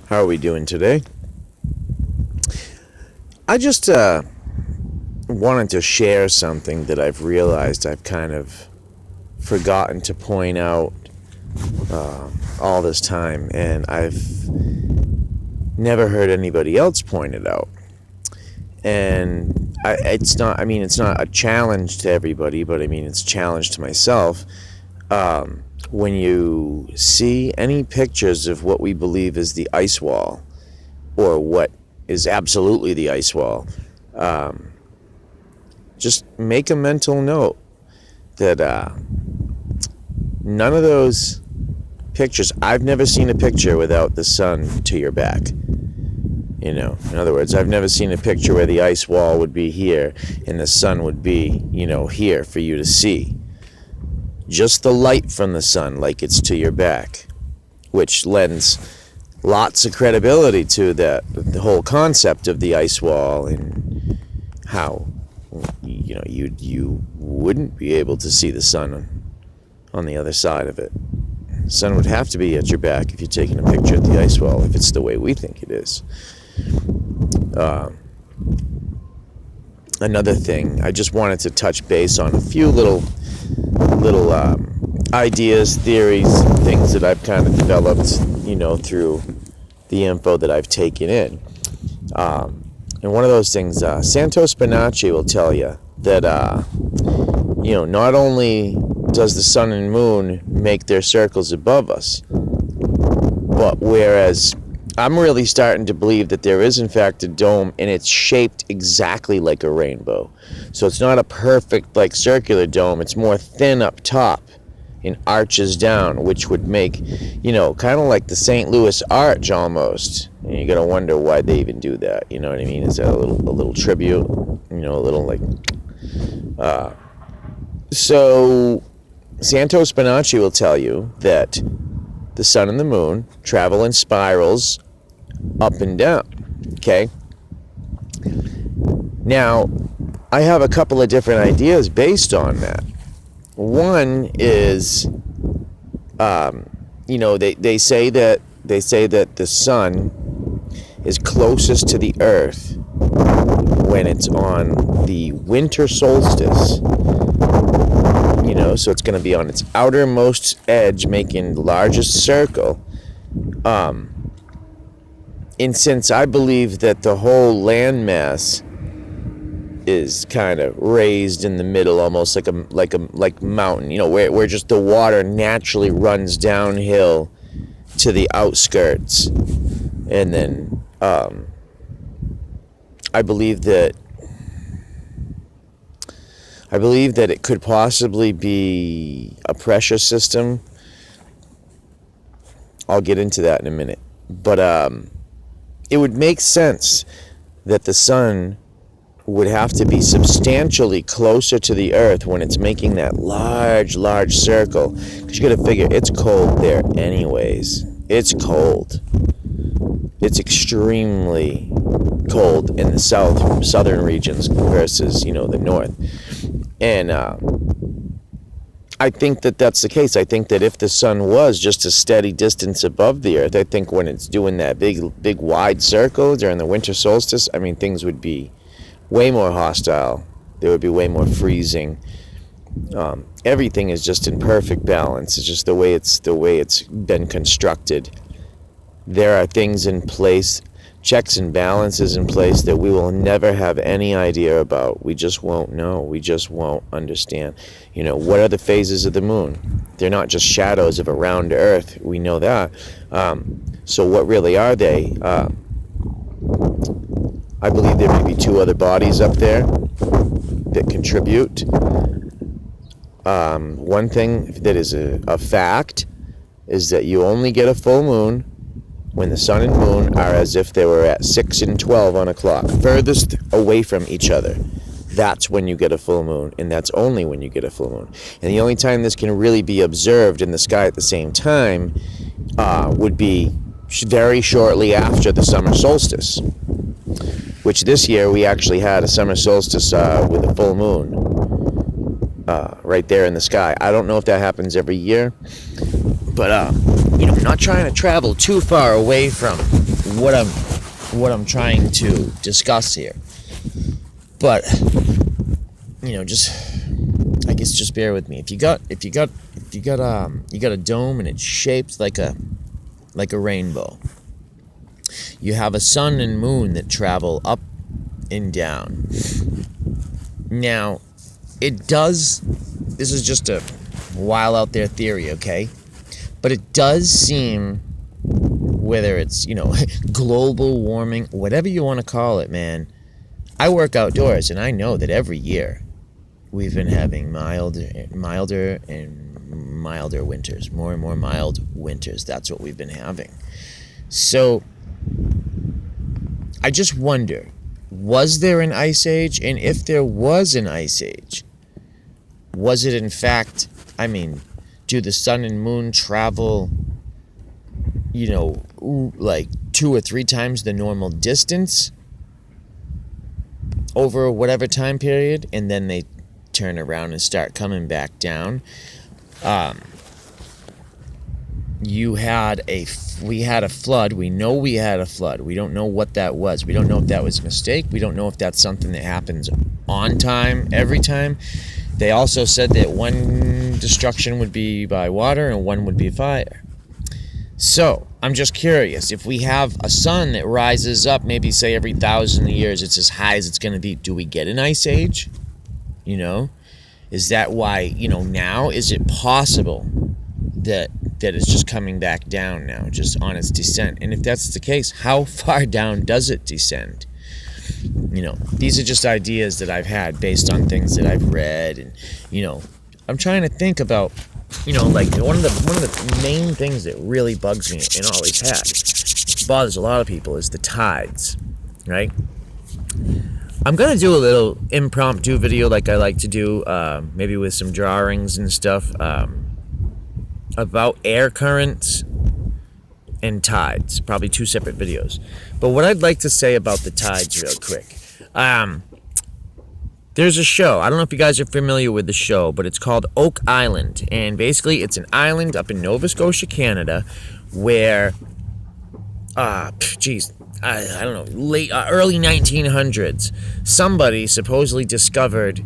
How are we doing today? I just wanted to share something that I've realized I've kind of forgotten to point out all this time, and I've never heard anybody else point it out. And it's not a challenge to everybody, but it's a challenge to myself. When you see any pictures of what we believe is the ice wall, or what is absolutely the ice wall, just make a mental note that none of those pictures, I've never seen a picture without the sun to your back. In other words, I've never seen a picture where the ice wall would be here and the sun would be, here for you to see. Just the light from the sun, like it's to your back, which lends lots of credibility to the whole concept of the ice wall, and how you wouldn't be able to see the sun on the other side of it. The sun would have to be at your back if you're taking a picture of the ice wall, if it's the way we think it is. Another thing, I just wanted to touch base on a few little ideas, theories, things that I've kind of developed, through the info that I've taken in. And one of those things, Santos Bonacci will tell you that, not only does the sun and moon make their circles above us, but whereas I'm really starting to believe that there is in fact a dome, and it's shaped exactly like a rainbow. So it's not a perfect circular dome, it's more thin up top and arches down, which would make, kind of like the St. Louis Arch almost. And you gotta wonder why they even do that, you know what I mean? Is that a little tribute, a little so Santos Bonacci will tell you that the sun and the moon travel in spirals up and down, okay? Now, I have a couple of different ideas based on that. One is, they say that the sun is closest to the earth when it's on the winter solstice. So it's going to be on its outermost edge, making the largest circle. And since I believe that the whole landmass is kind of raised in the middle, almost like mountain, where just the water naturally runs downhill to the outskirts, and then I believe that it could possibly be a pressure system. I'll get into that in a minute, but it would make sense that the sun would have to be substantially closer to the earth when it's making that large circle, because you got to figure it's cold there anyways. It's cold. It's extremely cold in the southern regions versus the north. And I think that that's the case. I think that if the sun was just a steady distance above the earth, I think when it's doing that big wide circle during the winter solstice, things would be way more hostile. There would be way more freezing. Everything is just in perfect balance. It's just the way it's been constructed. There are things in place, checks and balances in place that we will never have any idea about. We just won't know. We just won't understand. What are the phases of the moon? They're not just shadows of a round earth. We know that. So what really are they? I believe there may be two other bodies up there that contribute. One thing that is a fact is that you only get a full moon when the sun and moon are as if they were at 6 and 12 on a clock, furthest away from each other. That's when you get a full moon, and that's only when you get a full moon. And the only time this can really be observed in the sky at the same time would be very shortly after the summer solstice, which this year we actually had a summer solstice with a full moon right there in the sky. I don't know if that happens every year, but I'm not trying to travel too far away from what I'm trying to discuss here. But just, I guess, just bear with me. If you got a dome and it's shaped like a rainbow. You have a sun and moon that travel up and down. Now, this is just a wild out there theory, okay? But it does seem, whether it's, global warming, whatever you want to call it, man. I work outdoors, and I know that every year we've been having milder and milder winters, more and more mild winters. That's what we've been having. So I just wonder, was there an ice age? And if there was an ice age, was it in fact, do the sun and moon travel, like 2 or 3 times the normal distance over whatever time period, and then they turn around and start coming back down? We had a flood. We know we had a flood. We don't know what that was. We don't know if that was a mistake. We don't know if that's something that happens on time, every time. They also said that one destruction would be by water and one would be fire. So, I'm just curious, if we have a sun that rises up, maybe say every 1,000 years, it's as high as it's going to be, do we get an ice age? Is that why, now, is it possible that it's just coming back down now, just on its descent? And if that's the case, how far down does it descend? These are just ideas that I've had based on things that I've read, and I'm trying to think about, like one of the main things that really bugs me and always has, bothers a lot of people, is the tides, right? I'm gonna do a little impromptu video like I like to do, maybe with some drawings and stuff, about air currents and tides, probably 2 separate videos. But what I'd like to say about the tides real quick, there's a show, I don't know if you guys are familiar with the show, but it's called Oak Island, and basically it's an island up in Nova Scotia, Canada, where, I don't know, early 1900s, somebody supposedly discovered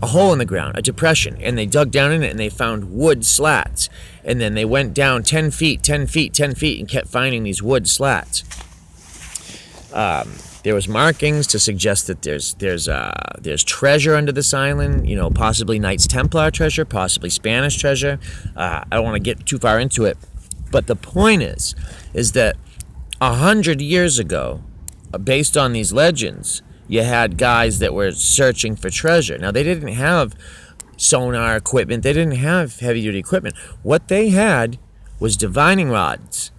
a hole in the ground, a depression, and they dug down in it and they found wood slats, and then they went down 10 feet, 10 feet, 10 feet, and kept finding these wood slats. There was markings to suggest that there's treasure under this island, possibly Knights Templar treasure, possibly Spanish treasure. I don't want to get too far into it, but the point is that 100 years ago, based on these legends, you had guys that were searching for treasure. Now, they didn't have sonar equipment. They didn't have heavy-duty equipment. What they had was divining rods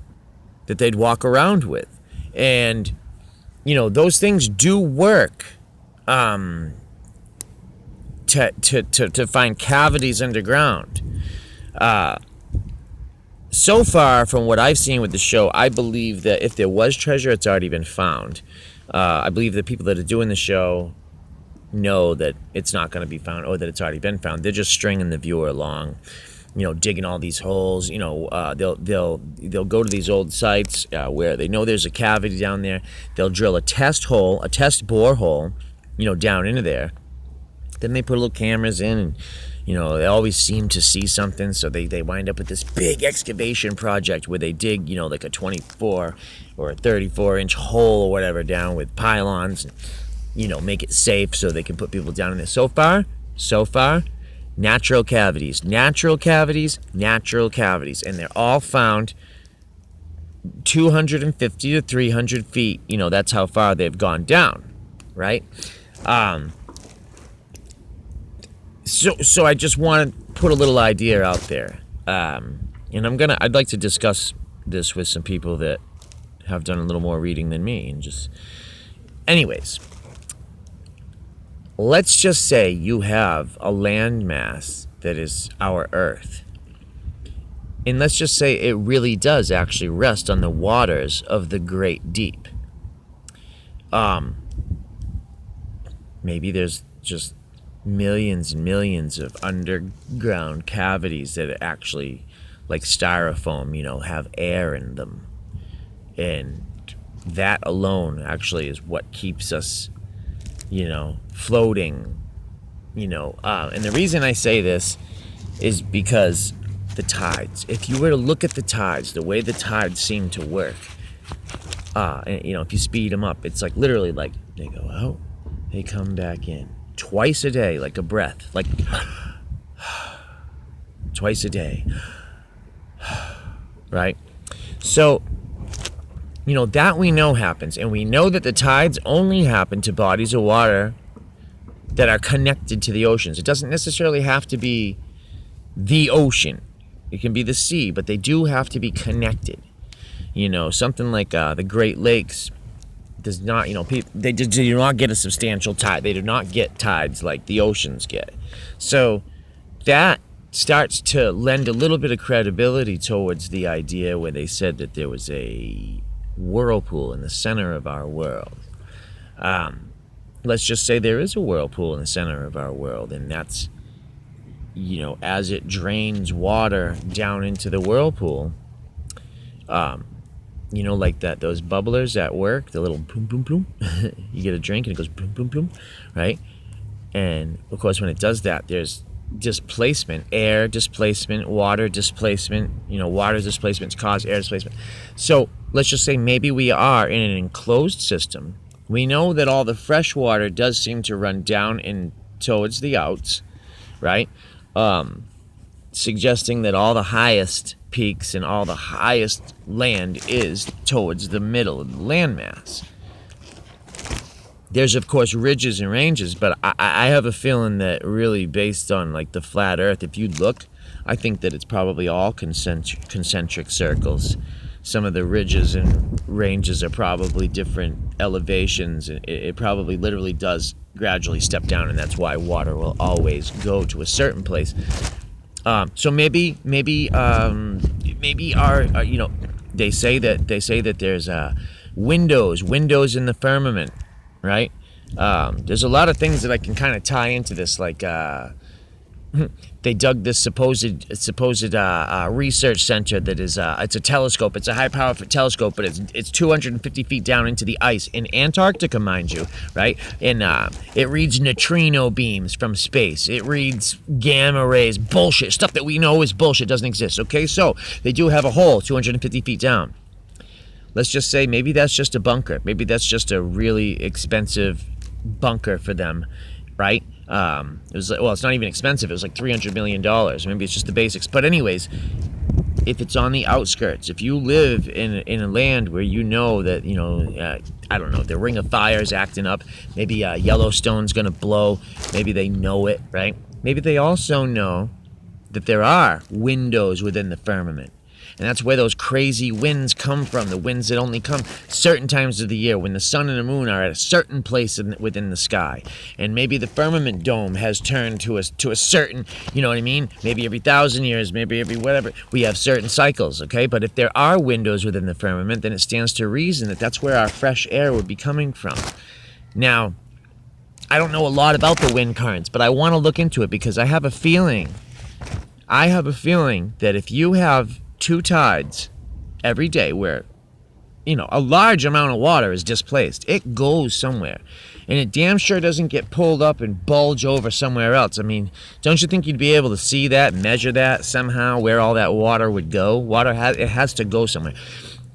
that they'd walk around with. And, those things do work to find cavities underground. So far, from what I've seen with the show, I believe that if there was treasure, it's already been found. I believe the people that are doing the show know that it's not going to be found, or that it's already been found. They're just stringing the viewer along, digging all these holes. They'll go to these old sites where they know there's a cavity down there. They'll drill a test borehole, down into there. Then they put little cameras in, and they always seem to see something, so they wind up with this big excavation project where they dig, like a 24 or a 34-inch hole or whatever down with pylons, and, make it safe so they can put people down in there. So far, natural cavities, and they're all found 250 to 300 feet. That's how far they've gone down, right? So I just want to put a little idea out there, and I'd like to discuss this with some people that have done a little more reading than me, and anyways, let's just say you have a landmass that is our Earth, and let's just say it really does actually rest on the waters of the Great Deep. Maybe there's just millions and millions of underground cavities that are actually like styrofoam, have air in them. And that alone actually is what keeps us, floating, and the reason I say this is because the tides. If you were to look at the tides, the way the tides seem to work, and, if you speed them up, it's like literally like they go out, they come back in twice a day, like a breath, like twice a day, right? So, that we know happens, and we know that the tides only happen to bodies of water that are connected to the oceans. It doesn't necessarily have to be the ocean. It can be the sea, but they do have to be connected. Something like the Great Lakes does not, they do not get a substantial tide. They do not get tides like the oceans get. So that starts to lend a little bit of credibility towards the idea where they said that there was a whirlpool in the center of our world. Let's just say there is a whirlpool in the center of our world, and that's, as it drains water down into the whirlpool, like those bubblers at work, the little boom, boom, boom. You get a drink and it goes boom, boom, boom, right? And of course, when it does that, there's displacement, air displacement, water displacement. Water displacements cause air displacement. So let's just say maybe we are in an enclosed system. We know that all the fresh water does seem to run down in towards the outs, right? Suggesting that all the highest peaks and all the highest land is towards the middle of the landmass. There's, of course, ridges and ranges, but I have a feeling that really based on like the flat earth, if you look, I think that it's probably all concentric circles. Some of the ridges and ranges are probably different elevations. It probably literally does gradually step down, and that's why water will always go to a certain place. So maybe our they say that there's windows in the firmament, right? There's a lot of things that I can kind of tie into this, like they dug this supposed research center that is it's a telescope. It's a high power telescope, but it's 250 feet down into the ice in Antarctica, mind you, right? And it reads neutrino beams from space. It reads gamma rays, bullshit, stuff that we know is bullshit, doesn't exist. Okay, so they do have a hole 250 feet down. Let's just say maybe that's just a bunker. Maybe that's just a really expensive bunker for them, right? It's not even expensive. It was like $300 million. Maybe it's just the basics. But anyways, if it's on the outskirts, if you live in a land where that, I don't know, the Ring of Fire is acting up, maybe Yellowstone's going to blow, maybe they know it, right? Maybe they also know that there are windows within the firmament. And that's where those crazy winds come from, the winds that only come certain times of the year when the sun and the moon are at a certain place within the sky. And maybe the firmament dome has turned to a certain, you know what I mean? Maybe every 1,000 years, maybe every whatever, we have certain cycles, okay? But if there are windows within the firmament, then it stands to reason that that's where our fresh air would be coming from. Now, I don't know a lot about the wind currents, but I want to look into it because I have a feeling that if you have two tides every day where, a large amount of water is displaced, it goes somewhere. And it damn sure doesn't get pulled up and bulge over somewhere else. I mean, don't you think you'd be able to see that, measure that somehow, where all that water would go? It has to go somewhere.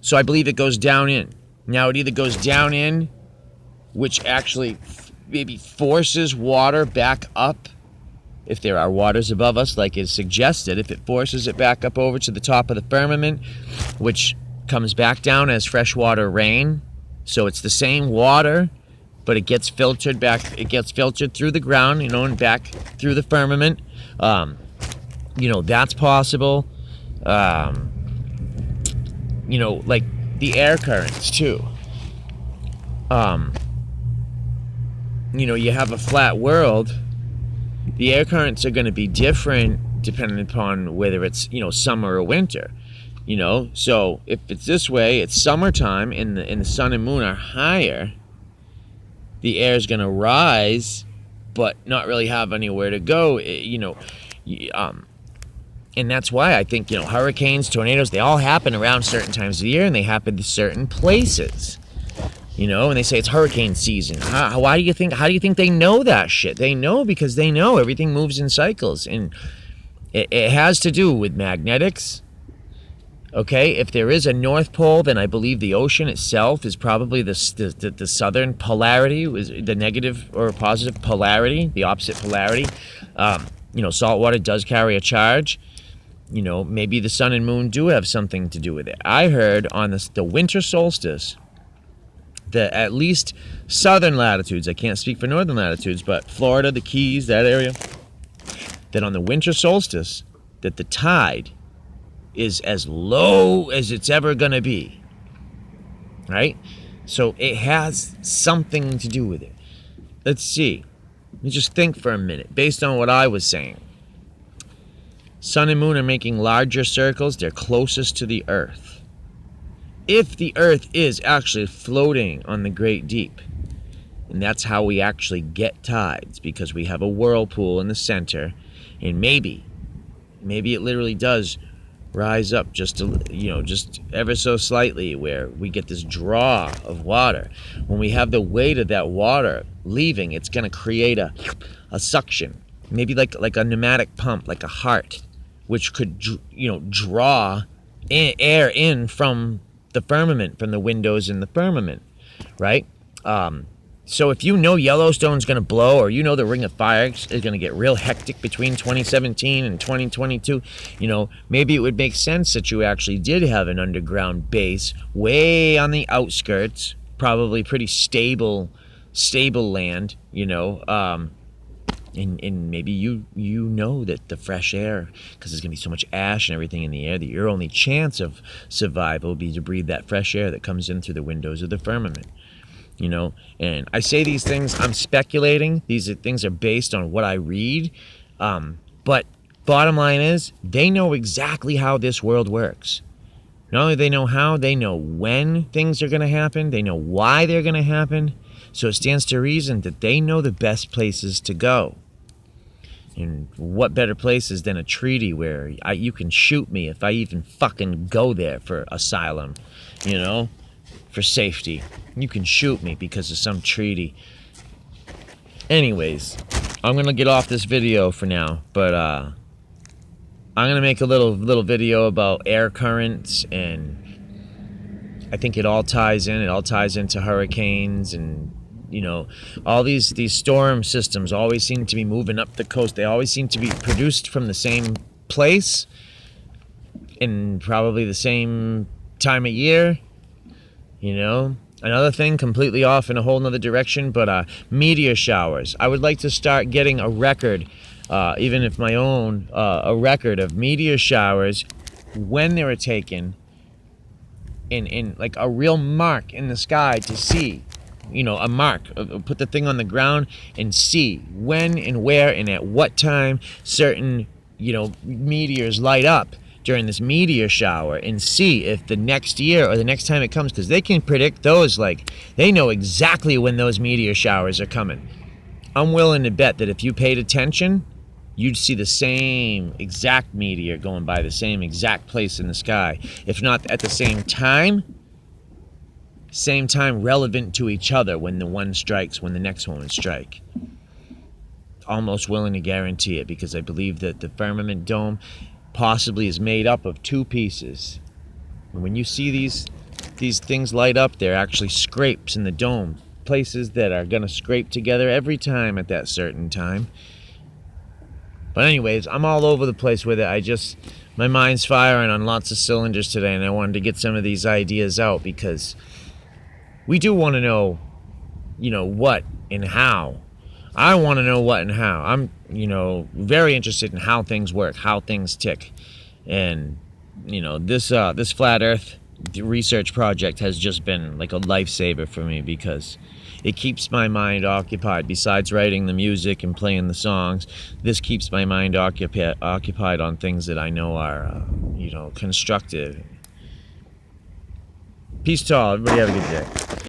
So I believe it goes down in. Now, it either goes down in, which actually maybe forces water back up. If there are waters above us, like is suggested, if it forces it back up over to the top of the firmament, which comes back down as freshwater rain, so it's the same water, but it gets filtered back. It gets filtered through the ground, and back through the firmament. That's possible. Like the air currents too. You have a flat world. The air currents are going to be different depending upon whether it's, summer or winter, So if it's this way, it's summertime and the sun and moon are higher, the air is going to rise, but not really have anywhere to go, And that's why I think, hurricanes, tornadoes, they all happen around certain times of the year, and they happen to certain places. And they say it's hurricane season. How do you think they know that shit? They know because they know everything moves in cycles, and it has to do with magnetics. Okay, if there is a North Pole, then I believe the ocean itself is probably the southern polarity, the negative or positive polarity, the opposite polarity. Salt water does carry a charge. Maybe the sun and moon do have something to do with it. I heard on the winter solstice that at least southern latitudes, I can't speak for northern latitudes, but Florida, the Keys, that area, that on the winter solstice, that the tide is as low as it's ever going to be. Right? So it has something to do with it. Let's see. Let me just think for a minute, based on what I was saying. Sun and moon are making larger circles. They're closest to the earth. If the earth is actually floating on the great deep, and that's how we actually get tides, because we have a whirlpool in the center, and maybe it literally does rise up just ever so slightly, where we get this draw of water. When we have the weight of that water leaving, it's going to create a suction, maybe like a pneumatic pump, like a heart, which could draw air in from the firmament, from the windows in the firmament, right? So if Yellowstone's going to blow, or the Ring of Fire is going to get real hectic between 2017 and 2022, maybe it would make sense that you actually did have an underground base way on the outskirts, probably pretty stable land, and maybe that the fresh air, because there's going to be so much ash and everything in the air, that your only chance of survival will be to breathe that fresh air that comes in through the windows of the firmament. And I say these things, I'm speculating. These things are based on what I read. But bottom line is, they know exactly how this world works. Not only do they know how, they know when things are going to happen. They know why they're going to happen. So it stands to reason that they know the best places to go. And what better places than a treaty where you can shoot me if I even fucking go there for asylum, for safety. You can shoot me because of some treaty. Anyways, I'm going to get off this video for now, but I'm going to make a little video about air currents, and I think it all ties in. It all ties into hurricanes, and all these storm systems always seem to be moving up the coast. They always seem to be produced from the same place in probably the same time of year. Another thing completely off in a whole nother direction, but meteor showers. I would like to start getting a record, even if my own, a record of meteor showers, when they were taken, in like a real mark in the sky to see. A mark. Put the thing on the ground and see when and where and at what time certain, meteors light up during this meteor shower, and see if the next year or the next time it comes, because they can predict those, they know exactly when those meteor showers are coming. I'm willing to bet that if you paid attention, you'd see the same exact meteor going by the same exact place in the sky. If not at the same time relevant to each other, when the one strikes, when the next one would strike. Almost willing to guarantee it, because I believe that the firmament dome possibly is made up of two pieces. And when you see these things light up, they're actually scrapes in the dome, places that are going to scrape together every time at that certain time. But anyways, I'm all over the place with it. My mind's firing on lots of cylinders today, and I wanted to get some of these ideas out, because we do want to know, what and how. I want to know what and how. I'm, very interested in how things work, how things tick. And, this flat earth research project has just been like a lifesaver for me, because it keeps my mind occupied. Besides writing the music and playing the songs, this keeps my mind occupied on things that I know are, constructive. Peace to all. Everybody have a good day.